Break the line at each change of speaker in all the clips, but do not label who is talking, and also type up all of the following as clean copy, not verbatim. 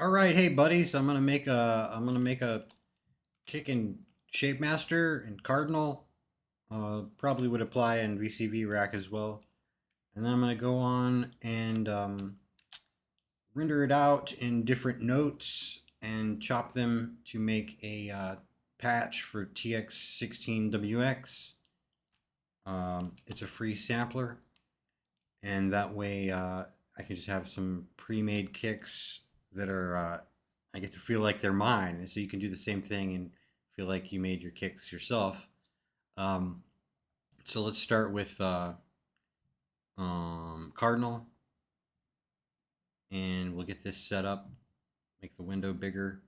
All right, hey buddies, I'm gonna make a kick in ShapeMaster and Cardinal. Probably would apply in VCV rack as well. And then I'm gonna go on and render it out in different notes and chop them to make a patch for TX16Wx. It's a free sampler, and that way I can just have some pre-made kicks that are I get to feel like they're mine, and so you can do the same thing and feel like you made your kicks yourself. Um, so let's start with Cardinal, and we'll get this set up. Make the window bigger.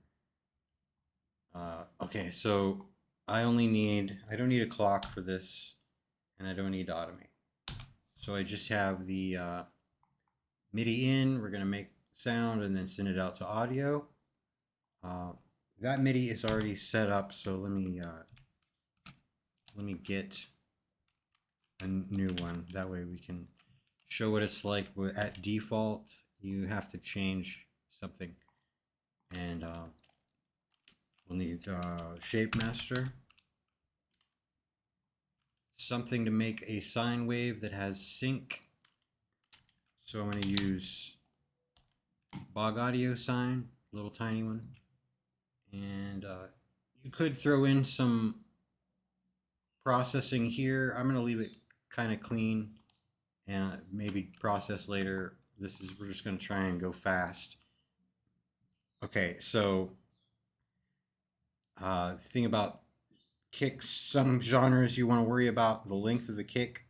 Okay, so I don't need a clock for this, and I don't need to automate. So I just have the MIDI in. We're gonna make sound and then send it out to audio. That MIDI is already set up, so let me get a new one. That way we can show what it's like. At default, you have to change something, and we'll need ShapeMaster, something to make a sine wave that has sync. So I'm going to use Bog Audio Sine, little tiny one, and you could throw in some processing here. I'm going to leave it kind of clean and maybe process later. We're just going to try and go fast. Okay, so thing about kicks, some genres you want to worry about the length of the kick.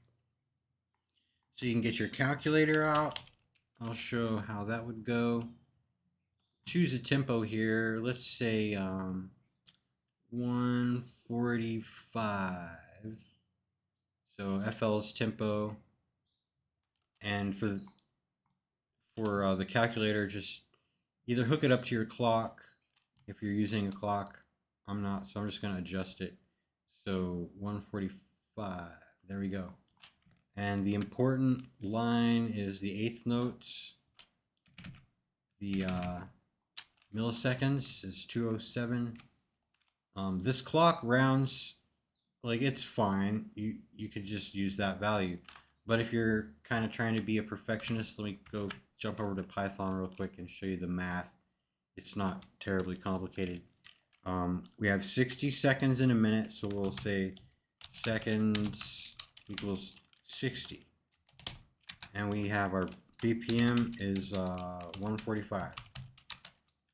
So you can get your calculator out. I'll show how that would go. Choose a tempo here. Let's say 145. So FL's tempo. And for the calculator, just either hook it up to your clock if you're using a clock. I'm not, so I'm just going to adjust it. So 145. There we go. And the important line is the eighth notes. The milliseconds is 207. This clock rounds, like, it's fine. You could just use that value. But if you're kind of trying to be a perfectionist, let me go jump over to Python real quick and show you the math. It's not terribly complicated. We have 60 seconds in a minute, so we'll say seconds equals 60. And we have our BPM is 145.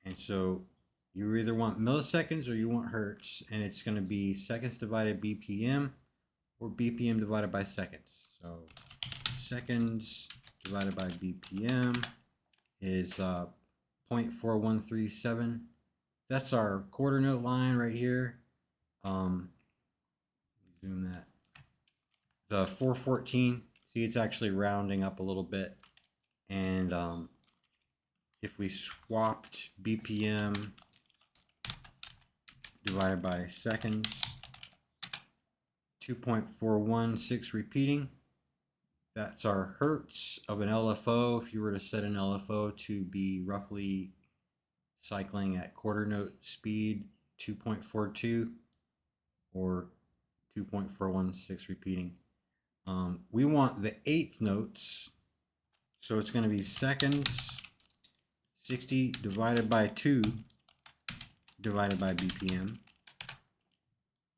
And so you either want milliseconds or you want hertz, and it's going to be seconds divided BPM or BPM divided by seconds. So seconds divided by BPM is 0.4137. That's our quarter note line right here. Zoom that. The 414, see, it's actually rounding up a little bit. And if we swapped BPM divided by seconds, 2.416 repeating. That's our hertz of an LFO. If you were to set an LFO to be roughly cycling at quarter note speed, 2.42 or 2.416 repeating. We want the eighth notes, so it's going to be seconds, 60 divided by 2 divided by BPM.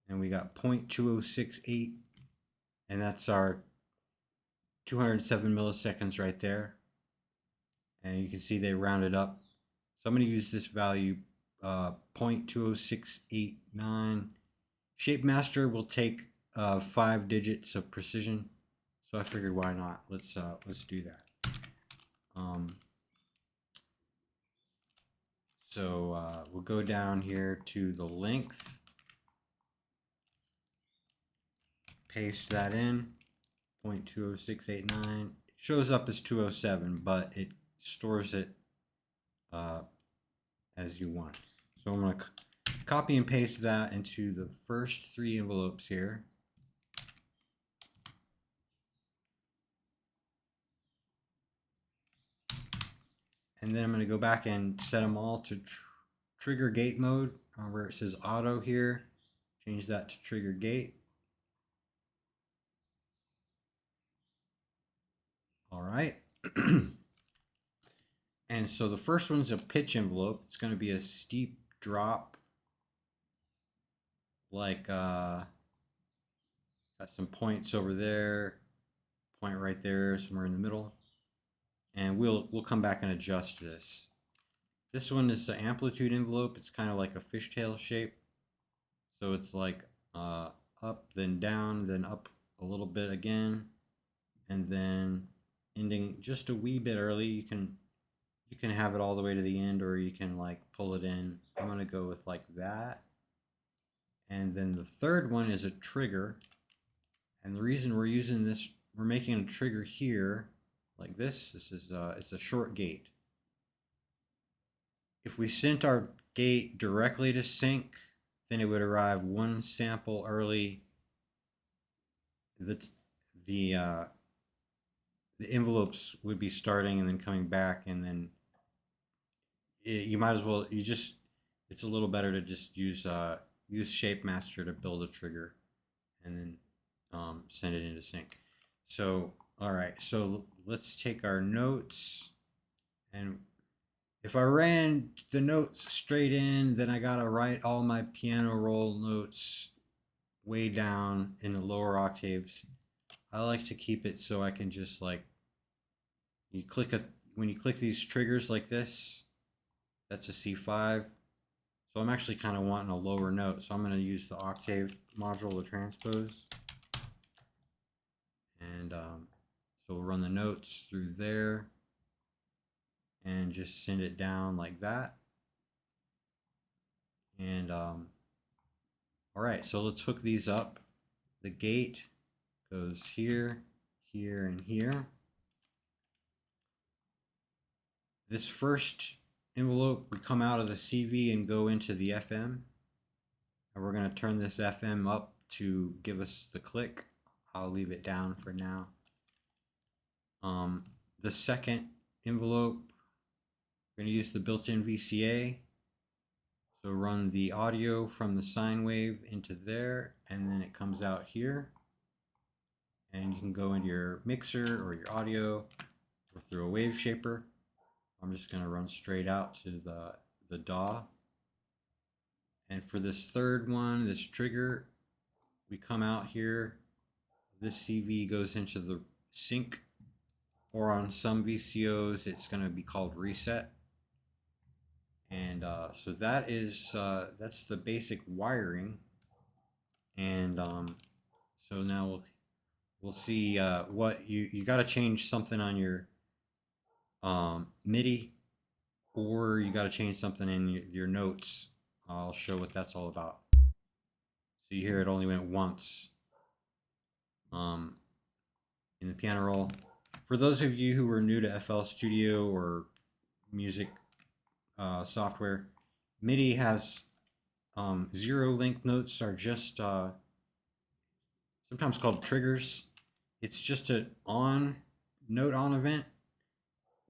And we got 0.2068, and that's our 207 milliseconds right there. And you can see they rounded up. So I'm going to use this value, 0.20689. ShapeMaster will take 5 digits of precision, so I figured why not? Let's do that. So we'll go down here to the length, paste that in, 0.20689. It shows up as 207, but it stores it as you want. So I'm going to copy and paste that into the first 3 envelopes here. And then I'm going to go back and set them all to trigger gate mode where it says auto here. Change that to trigger gate. All right. And so the first one's a pitch envelope. It's going to be a steep drop, like got some points over there, point right there, somewhere in the middle. And we'll come back and adjust this. This one is the amplitude envelope. It's kind of like a fishtail shape. So it's like up, then down, then up a little bit again, and then ending just a wee bit early. You can have it all the way to the end, or you can like pull it in. I'm gonna go with like that. And then the third one is a trigger. And the reason we're using this, we're making a trigger here like this. This is it's a short gate. If we sent our gate directly to sync, then it would arrive one sample early. The envelopes would be starting and then coming back, and then you might as well it's a little better to just use ShapeMaster to build a trigger and then send it into sync. So all right, so let's take our notes, and if I ran the notes straight in, then I gotta write all my piano roll notes way down in the lower octaves. I like to keep it so I can just like when you click these triggers like this, that's a C5. So I'm actually kind of wanting a lower note, so I'm going to use the octave module to transpose. And so we'll run the notes through there and just send it down like that. And all right, so let's hook these up. The gate goes here, here, and here. This first envelope would come out of the CV and go into the FM. And we're going to turn this FM up to give us the click. I'll leave it down for now. The second envelope, we're going to use the built-in VCA. So run the audio from the sine wave into there, and then it comes out here. And you can go into your mixer or your audio or through a wave shaper. I'm just going to run straight out to the DAW. And for this third one, this trigger, we come out here. This CV goes into the sync, or on some VCOs, it's going to be called reset. And so that is that's the basic wiring. And so now we'll see what you got to change something on your MIDI, or you got to change something in your notes. I'll show what that's all about. So you hear it only went once in the piano roll. For those of you who are new to FL Studio or music software, MIDI has zero length notes are just sometimes called triggers. It's just an note on event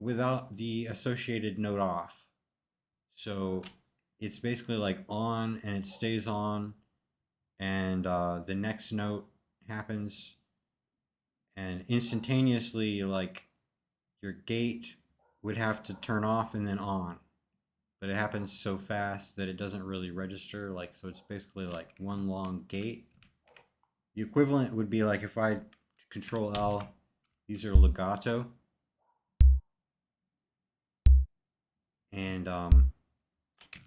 without the associated note off. So it's basically like on, and it stays on, and the next note happens, and instantaneously, like your gate would have to turn off and then on, but it happens so fast that it doesn't really register. Like, so it's basically like one long gate. The equivalent would be like if I Control L, these are legato, and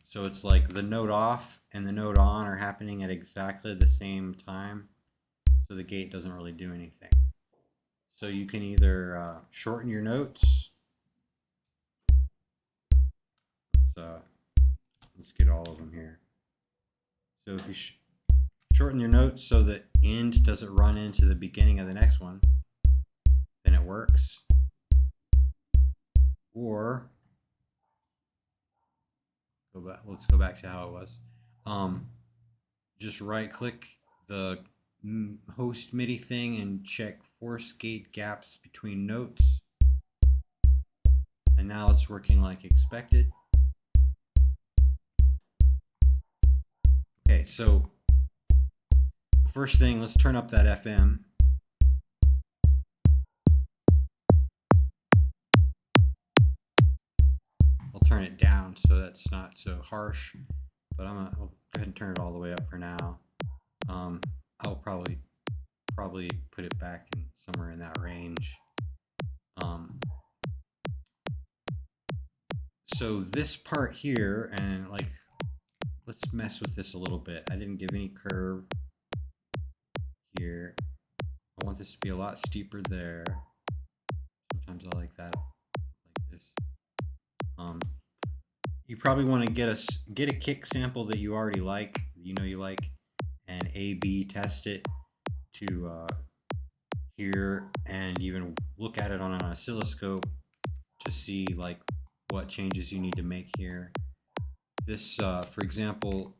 so it's like the note off and the note on are happening at exactly the same time, so the gate doesn't really do anything. So you can either shorten your notes. Let's get all of them here. So if you shorten your notes so that end doesn't run into the beginning of the next one, then it works. Or let's go back to how it was. Just right click the host MIDI thing and check force gate gaps between notes. And And now it's working like expected. Okay, so first thing, let's turn up that FM. I'll turn it down so that's not so harsh, but I'll go ahead and turn it all the way up for now. I'll probably put it back in somewhere in that range. So this part here, and like, let's mess with this a little bit. I didn't give any curve here. I want this to be a lot steeper there. Sometimes I like that, like this. You probably want to get a kick sample that you already like, you like, and A/B test it to here, and even look at it on an oscilloscope to see like what changes you need to make here. This, for example,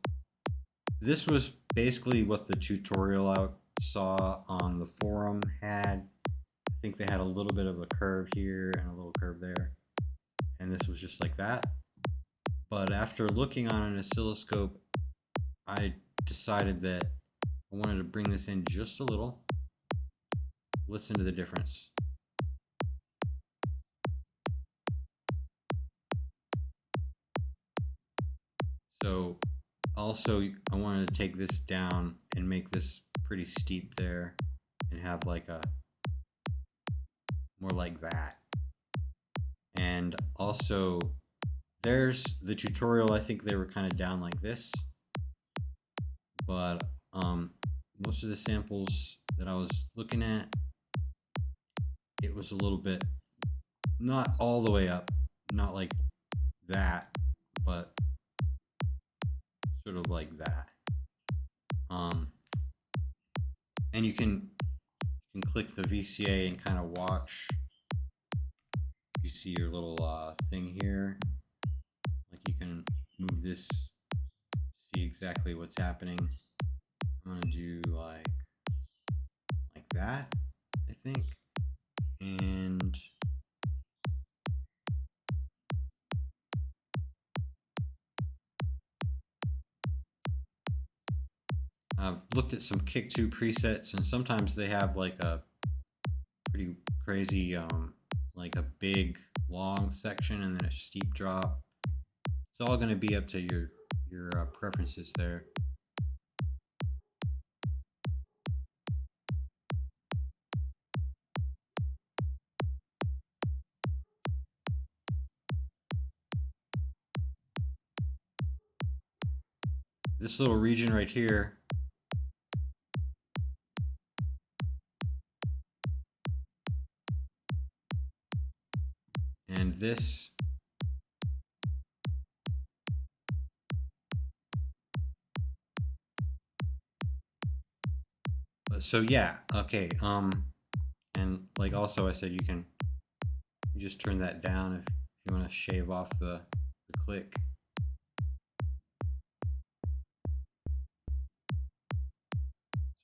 this was basically what the tutorial I saw on the forum had. I think they had a little bit of a curve here and a little curve there, and this was just like that. But after looking on an oscilloscope, I decided that I wanted to bring this in just a little. Listen to the difference. So also I wanted to take this down and make this pretty steep there and have like a more like that. And also there's the tutorial. I think they were kind of down like this, but most of the samples that I was looking at, it was a little bit, not all the way up, not like that, but sort of like that. And you can click the VCA and kind of watch. You see your little thing here. Like you can move this, see exactly what's happening. I'm gonna do like that, I think. And I've looked at some Kick2 presets, and sometimes they have like a pretty crazy, like a big long section and then a steep drop. It's all going to be up to your preferences there. This little region right here, and this, so yeah, okay. And like also I said, you just turn that down if you want to shave off the click.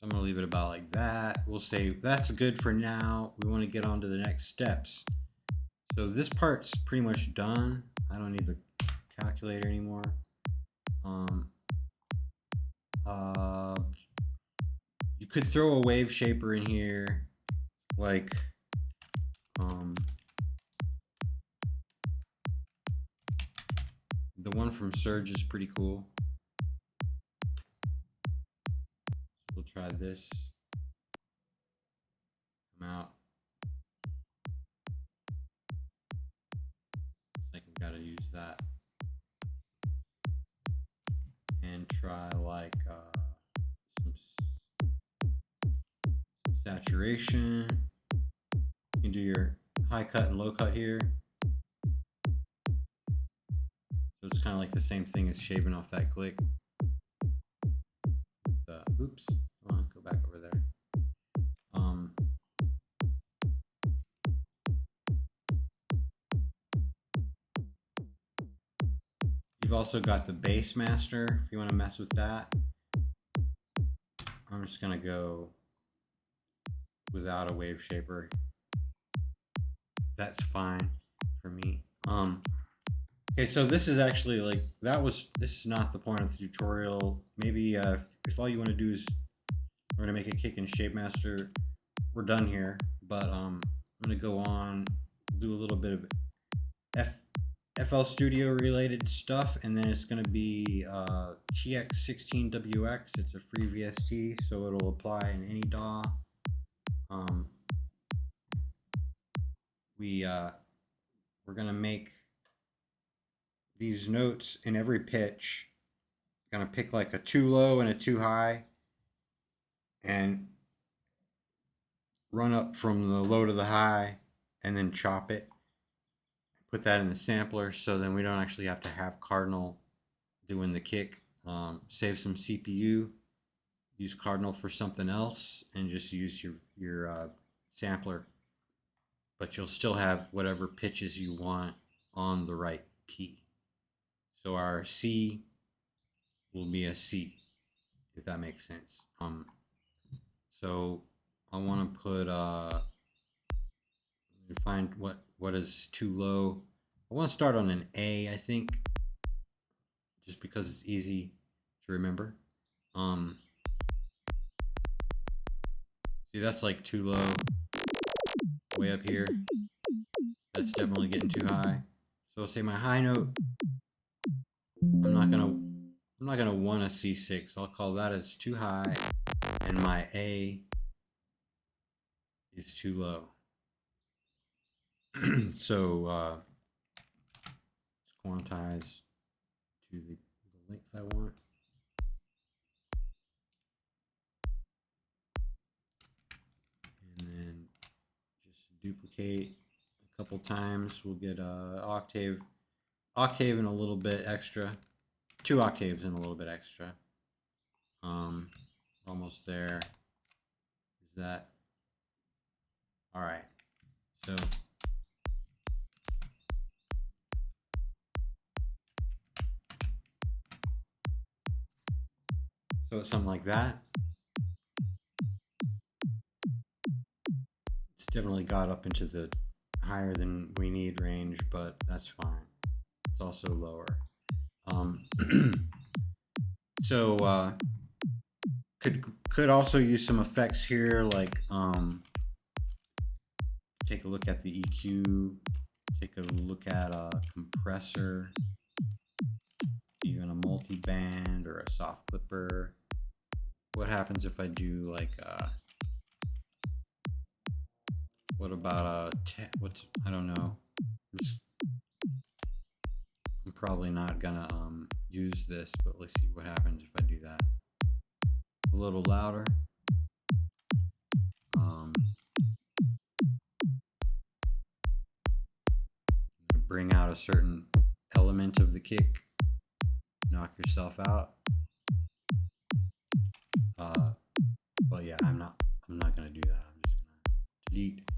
I'm going to leave it about like that. We'll say that's good for now. We want to get on to the next steps. So this part's pretty much done. I don't need the calculator anymore. You could throw a wave shaper in here, like the one from Surge is pretty cool. We'll try this. Come out. Looks like we've got to use that. And try like some saturation. You can do your high cut and low cut here. So it's kind of like the same thing as shaving off that click. Oops, come on, go back over there. You've also got the ShapeMaster if you want to mess with that. I'm just going to go without a wave shaper. That's fine for me. Okay, so this is actually like this is not the point of the tutorial. Maybe if all you want to do is we're gonna make a kick in ShapeMaster, we're done here. But I'm gonna go on, do a little bit of F FL Studio related stuff, and then it's gonna be TX16Wx. It's a free VST, so it'll apply in any DAW. Um, we're gonna make these notes in every pitch. Gonna pick like a too low and a too high, and run up from the low to the high, and then chop it. Put that in the sampler, so then we don't actually have to have Cardinal doing the kick. Save some CPU. Use Cardinal for something else, and just use your sampler. But you'll still have whatever pitches you want on the right key. So our C will be a C, if that makes sense. So I want to put find what is too low. I want to start on an A, I think, just because it's easy to remember. See, that's like too low. Way up here, that's definitely getting too high. So I'll say my high note. I'm not gonna want a C6. I'll call that as too high, and my A is too low. So let's quantize to the length I want. And then just duplicate a couple times. We'll get a octave and a little bit extra. 2 octaves and a little bit extra. Almost there. Is that all right? So it's something like that. It's definitely got up into the higher than we need range, but that's fine. It's also lower. So could also use some effects here, like take a look at the EQ, take a look at a compressor, even a multi-band or a soft clipper. What happens if I do like what about I don't know. I'm probably not gonna use this, but let's see what happens if I do that. A little louder. Bring out a certain element of the kick. Knock yourself out. But yeah, I'm not gonna do that. I'm just gonna delete.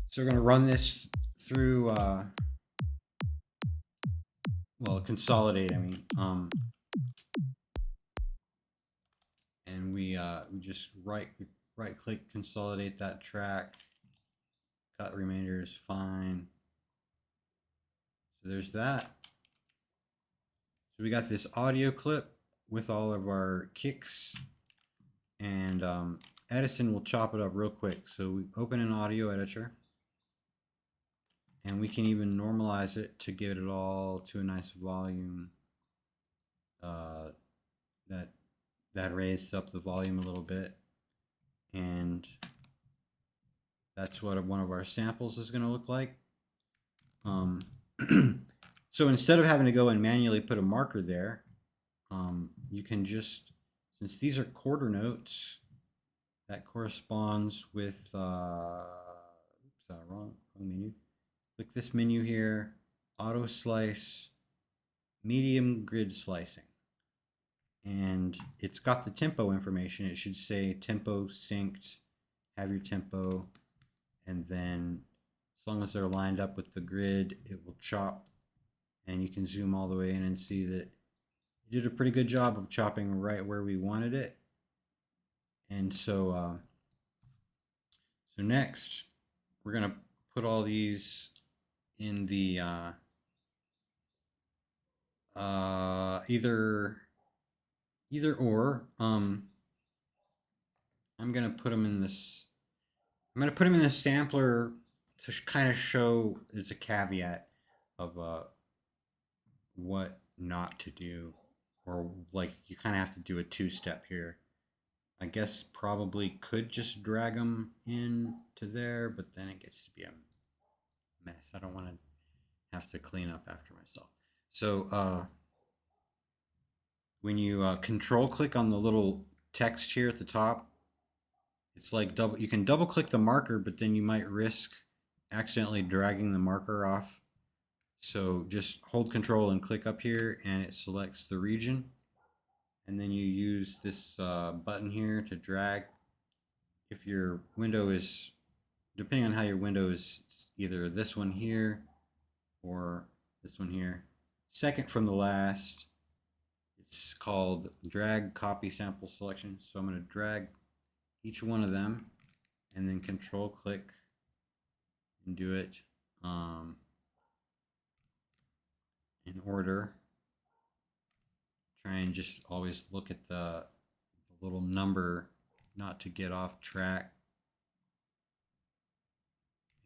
So we're gonna run this through. Well, consolidate. I mean, and we just right click, consolidate that track. Cut remainder is fine. So there's that. So we got this audio clip with all of our kicks, and Edison will chop it up real quick. So we open an audio editor, and we can even normalize it to get it all to a nice volume. That raised up the volume a little bit, and that's what one of our samples is going to look like. So instead of having to go and manually put a marker there, you can just, since these are quarter notes, that corresponds with, oops, wrong menu. Click this menu here, auto slice, medium grid slicing. And it's got the tempo information. It should say tempo synced, have your tempo, and then as long as they're lined up with the grid, it will chop, and you can zoom all the way in and see that it did a pretty good job of chopping right where we wanted it. And so next we're gonna put all these in the either or. I'm gonna put them in this. I'm gonna put them in the sampler to kind of show as a caveat of what not to do, or like you kind of have to do a two-step here. I guess probably could just drag them in to there, but then it gets to be a mess. I don't want to have to clean up after myself. So when you control click on the little text here at the top, it's like double. You can double click the marker, but then you might risk accidentally dragging the marker off. So just hold control and click up here, and it selects the region. And then you use this button here to drag. If your window is, depending on how your window is, it's either this one here or this one here. Second from the last, it's called drag copy sample selection. So I'm going to drag each one of them and then control click and do it in order. Try and just always look at the little number, not to get off track.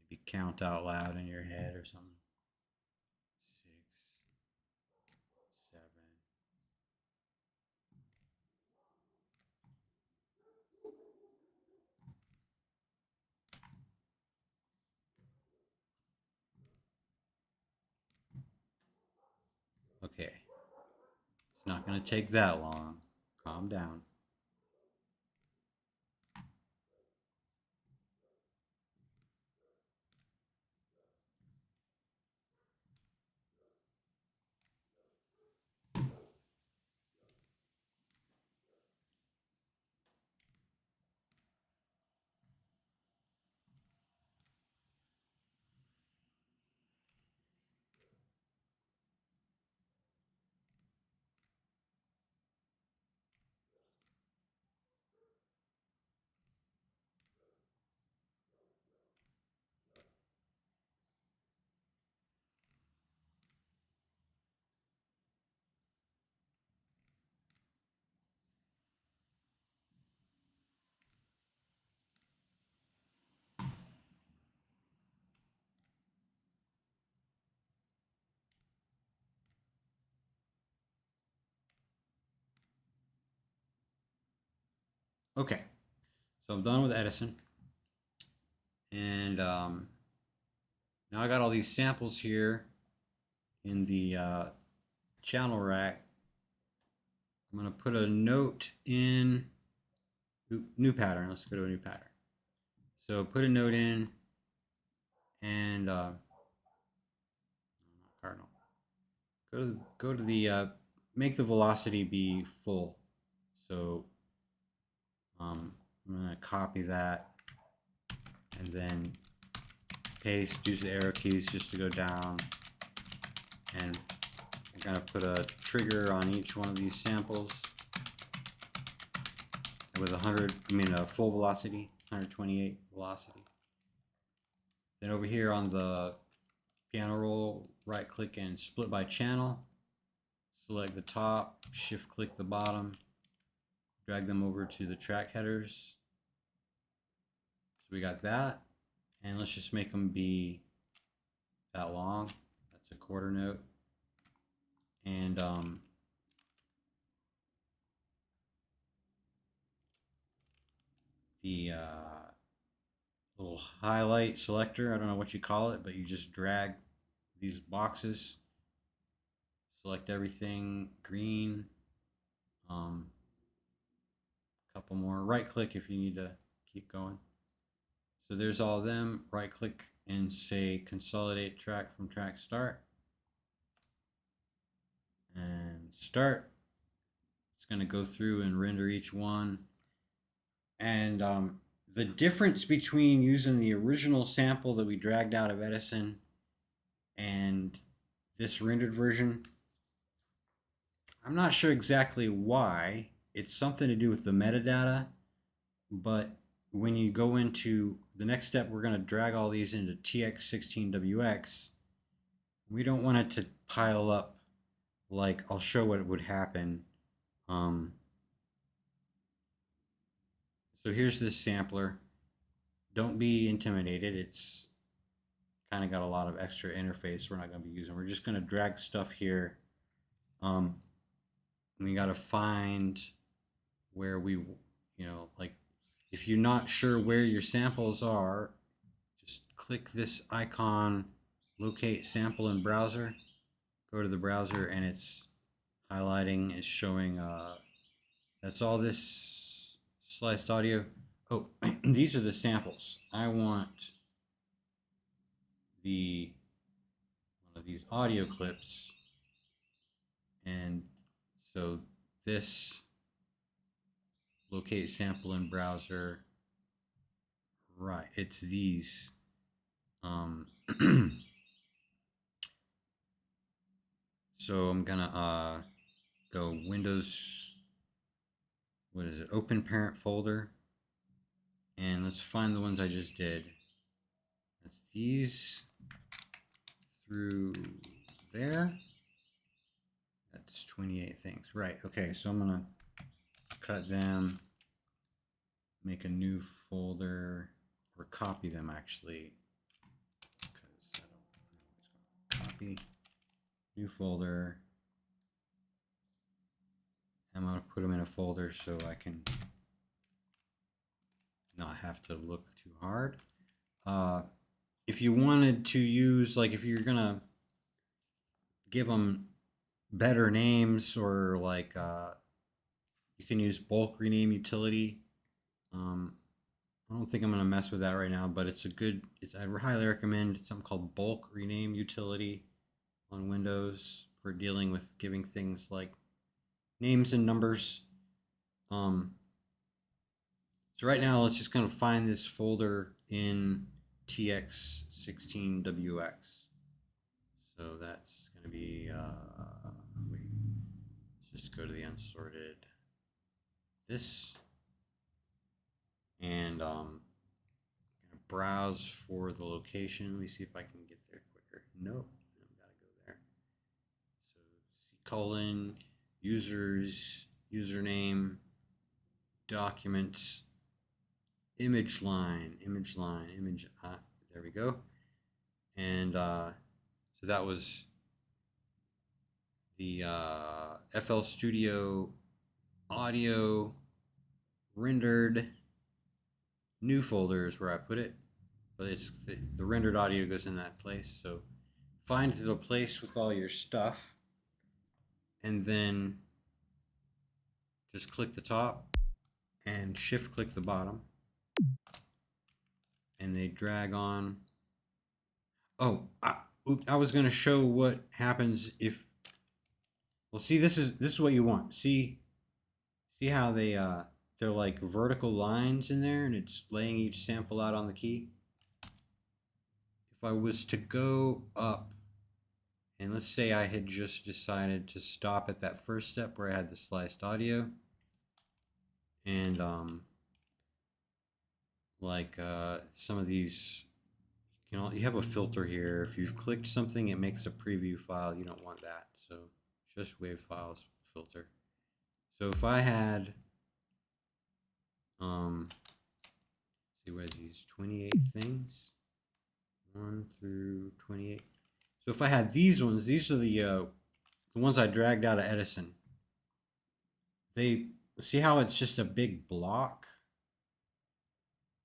Maybe count out loud in your head or something. 6, 7. Okay. It's not going to take that long. Calm down. Okay. So I'm done with Edison. And now I got all these samples here in the channel rack. I'm going to put a note in new pattern. Let's go to a new pattern. So put a note in and Cardinal. Go to the make the velocity be full. So I'm going to copy that and then paste, use the arrow keys just to go down, and I'm going to put a trigger on each one of these samples with a full velocity, 128 velocity. Then over here on the piano roll, right click and split by channel, select the top, shift click the bottom, drag them over to the track headers. So we got that, and let's just make them be that long. That's a quarter note. And the little highlight selector, I don't know what you call it, but you just drag these boxes, select everything green, couple more, right click if you need to keep going. So there's all of them. Right click and say consolidate track from track start, and start. It's going to go through and render each one. And the difference between using the original sample that we dragged out of Edison and this rendered version, I'm not sure exactly why. It's something to do with the metadata, but when you go into the next step, we're going to drag all these into TX16Wx, We don't want it to pile up. Like, I'll show what would happen. Um, so here's this sampler. Don't be intimidated. It's kind of got a lot of extra interface we're not going to be using. We're just going to drag stuff here. We got to find where we, like if you're not sure where your samples are, just click this icon, locate sample in browser, go to the browser, and it's highlighting, it's showing, that's all this sliced audio. Oh, these are the samples. I want one of these audio clips, and so this locate sample in browser, right, it's these. So I'm gonna go Windows, what is it, open parent folder, and let's find the ones I just did. That's these through there. That's 28 things, right? Okay, so I'm gonna cut them, make a new folder, or copy them actually, because I don't know. Copy, new folder. I'm gonna put them in a folder so I can not have to look too hard. If you wanted to use, like, if you're gonna give them better names, or like you can use bulk rename utility. I don't think I'm gonna mess with that right now, but it's a good. I highly recommend something called bulk rename utility on Windows for dealing with giving things like names and numbers. So right now, let's just kind of find this folder in TX16Wx. So that's going to be, wait, let's just go to the unsorted this, and I'm going to browse for the location. Let me see if I can get there quicker. Nope, I've got to go there. So C:, users, username, documents, image line, there we go. And so that was the FL Studio audio rendered new folder is where I put it, but it's the rendered audio goes in that place. So find the place with all your stuff, and then just click the top and shift click the bottom, and they drag on. Oh, I was going to show what happens if, well, see, this is what you want. See how they're like vertical lines in there, and it's laying each sample out on the key. If I was to go up, and let's say I had just decided to stop at that first step where I had the sliced audio, and like some of these, you have a filter here. If you've clicked something, it makes a preview file. You don't want that, so just wave files filter. So if I had, see, what are these 28 things, 1 through 28. So if I had these ones, these are the ones I dragged out of Edison. They, see how it's just a big block?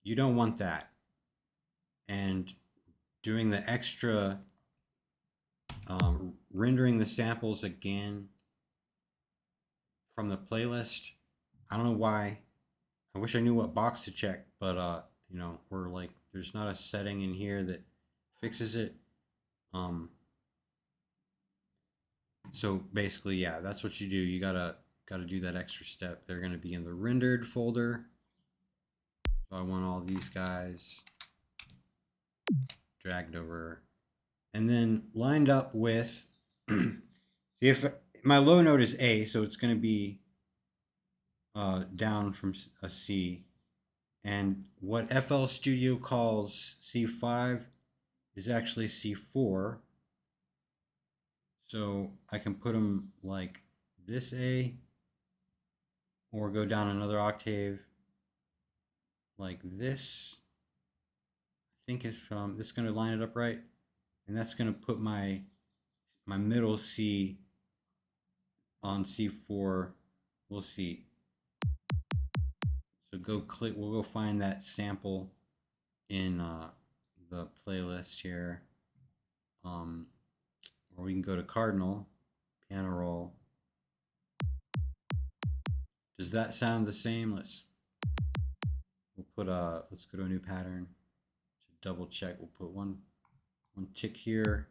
You don't want that. And doing the extra, rendering the samples again from the playlist. I don't know why. I wish I knew what box to check, but we're like, there's not a setting in here that fixes it. So basically, yeah, that's what you do. You gotta do that extra step. They're gonna be in the rendered folder. So I want all these guys dragged over, and then lined up with. If my low note is A, so it's gonna be down from a C, and what FL Studio calls C5 is actually C4. So I can put them like this A, or go down another octave like this. I think it's from this is going to line it up right, and that's going to put my middle C on C4. We'll see. So go click. We'll go find that sample in the playlist here, or we can go to Cardinal piano roll. Does that sound the same? We'll put let's go to a new pattern to double check. We'll put one tick here,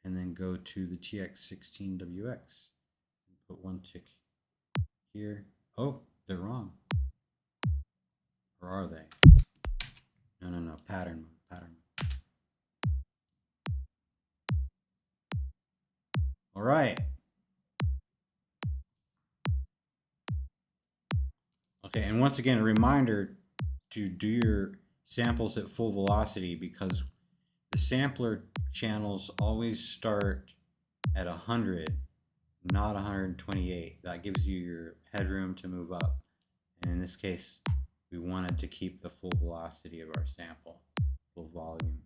and then go to the TX16Wx. Put one tick here. Oh, they're wrong. Or are they? No. Pattern mode. Pattern mode. All right. Okay, and once again, a reminder to do your samples at full velocity, because the sampler channels always start at 100, not 128. That gives you your headroom to move up. And in this case, we wanted to keep the full velocity of our sample, full volume.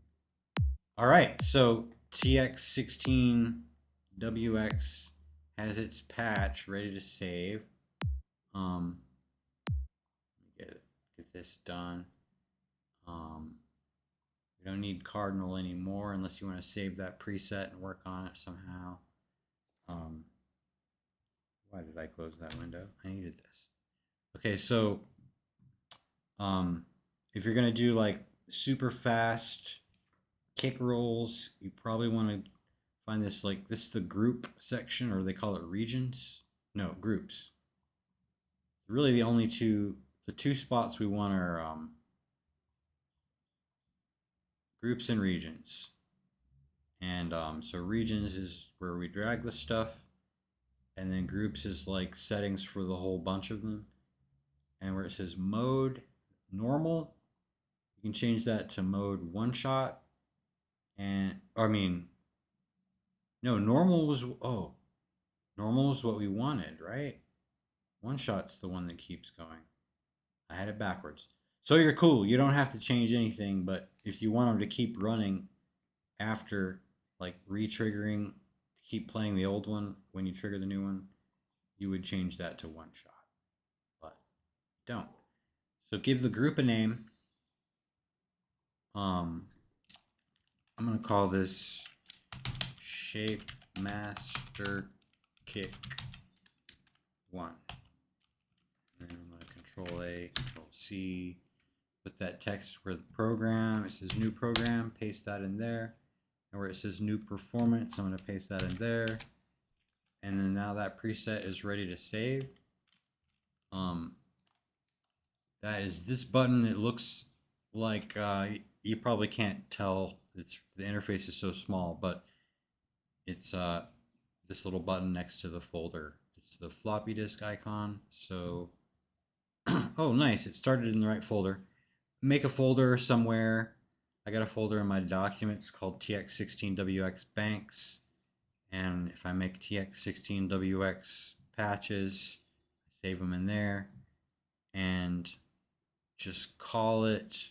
All right, so TX16Wx has its patch ready to save. Get this done. We don't need Cardinal anymore unless you want to save that preset and work on it somehow. Why did I close that window? I needed this. Okay, so if you're gonna do like super fast kick rolls, you probably want to find this, like this is the group section, or they call it regions. No, groups. Really, the two spots we want are groups and regions. And so regions is where we drag the stuff, and then groups is like settings for the whole bunch of them. And where it says mode normal, you can change that to mode one shot. And normal was normal is what we wanted, right? One shot's the one that keeps going. I had it backwards. So you're cool. You don't have to change anything, but if you want them to keep running after, like re-triggering, keep playing the old one when you trigger the new one, you would change that to one shot. But don't. So give the group a name. I'm gonna call this ShapeMaster Kick 1. And then I'm gonna Control A, Control C, put that text where the program, it says new program, paste that in there. And where it says new performance, I'm gonna paste that in there. And then now that preset is ready to save. That is this button. It looks like you probably can't tell. The interface is so small, but it's this little button next to the folder. It's the floppy disk icon. So, oh, nice. It started in the right folder. Make a folder somewhere. I got a folder in my documents called TX16Wx banks. And if I make TX16Wx patches, save them in there. And just call it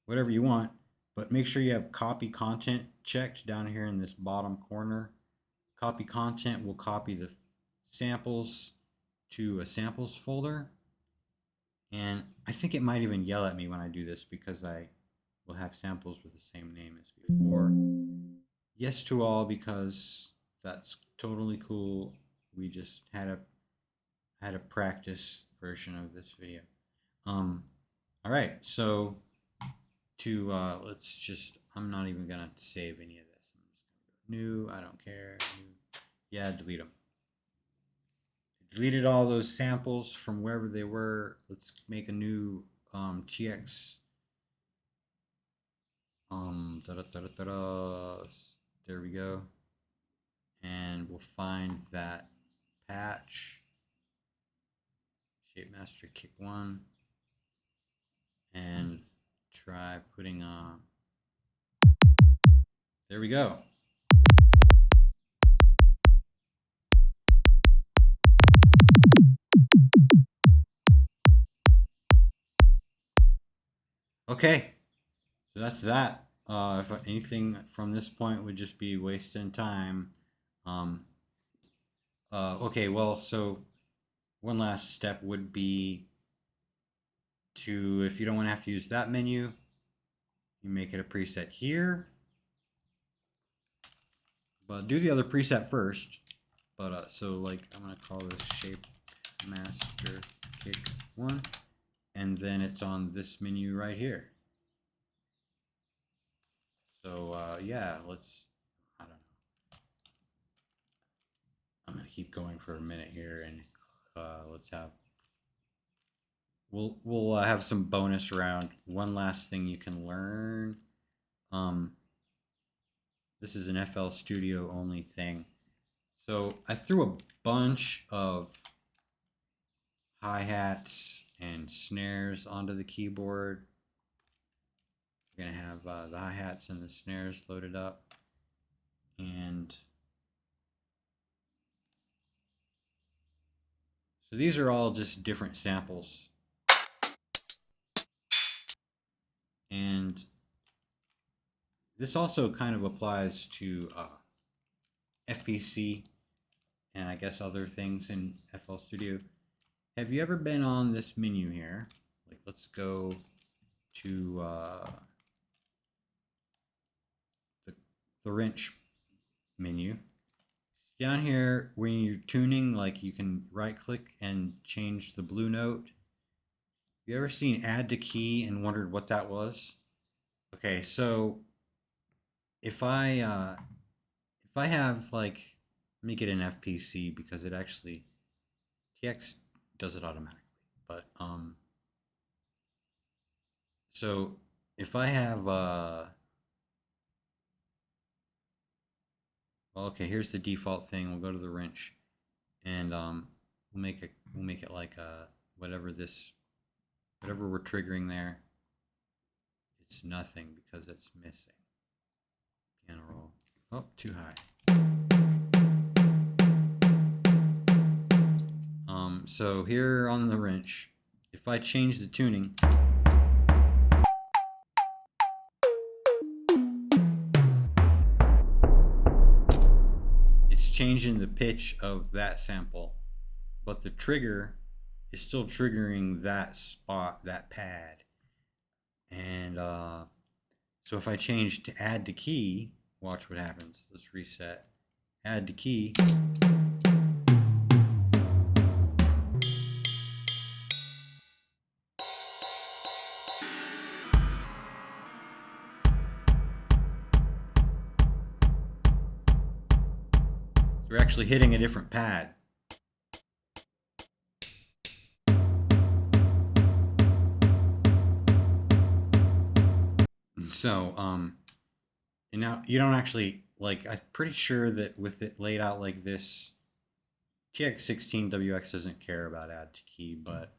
whatever you want, but make sure you have copy content checked down here in this bottom corner. Copy content will copy the samples to a samples folder. And I think it might even yell at me when I do this, because I will have samples with the same name as before. Yes to all, because that's totally cool. We just had a practice version of this video. All right, so I'm not even gonna save any of this. I'm just gonna go new. I don't care. New. Yeah, delete them. I deleted all those samples from wherever they were. Let's make a new TX. There we go. And we'll find that patch. ShapeMaster Kick 1. And try putting there we go. Okay, so that's that. If anything from this point would just be wasting time. Um, okay, well, so one last step would be to, if you don't want to have to use that menu, you make it a preset here. But do the other preset first. But so like I'm gonna call this ShapeMaster Kick 1, and then it's on this menu right here. So yeah, I don't know. I'm gonna keep going for a minute here, and we'll have some bonus round. One last thing you can learn. This is an FL Studio only thing. So I threw a bunch of hi-hats and snares onto the keyboard. We're gonna have the hi-hats and the snares loaded up, and so these are all just different samples. And this also kind of applies to FPC and I guess other things in FL Studio. Have you ever been on this menu here? Like, let's go to the wrench menu. Down here, when you're tuning, like you can right click and change the blue note. You ever seen add to key and wondered what that was? Okay, so if I have like, let me get an FPC because it actually TX does it automatically. But so if I have well, okay, here's the default thing. We'll go to the wrench, and we'll make it like whatever we're triggering there. It's nothing because it's missing. Piano roll. Oh, too high. So here on the wrench, if I change the tuning, it's changing the pitch of that sample, but the trigger is still triggering that spot, that pad. And so if I change to add to key, watch what happens. Let's reset. Add to key. We're actually hitting a different pad. So, and now you don't actually, like, I'm pretty sure that with it laid out like this, TX16Wx doesn't care about add to key, but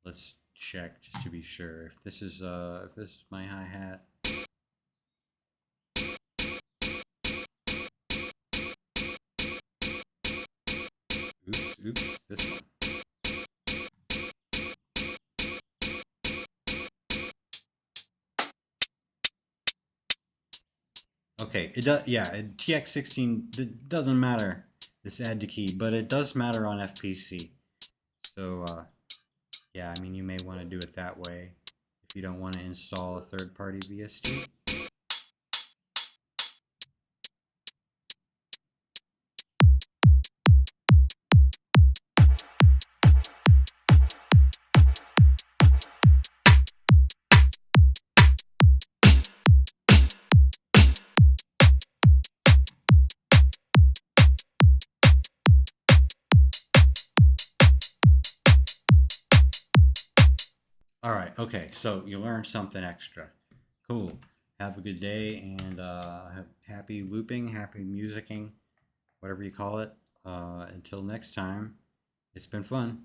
let's check just to be sure. If this is my hi-hat. Oops, this one. Okay, it does. Yeah, TX16. It doesn't matter this add to key, but it does matter on FPC. So yeah, I mean you may want to do it that way if you don't want to install a third-party VST. All right. Okay. So you learned something extra. Cool. Have a good day and happy looping, happy musicking, whatever you call it. Until next time, it's been fun.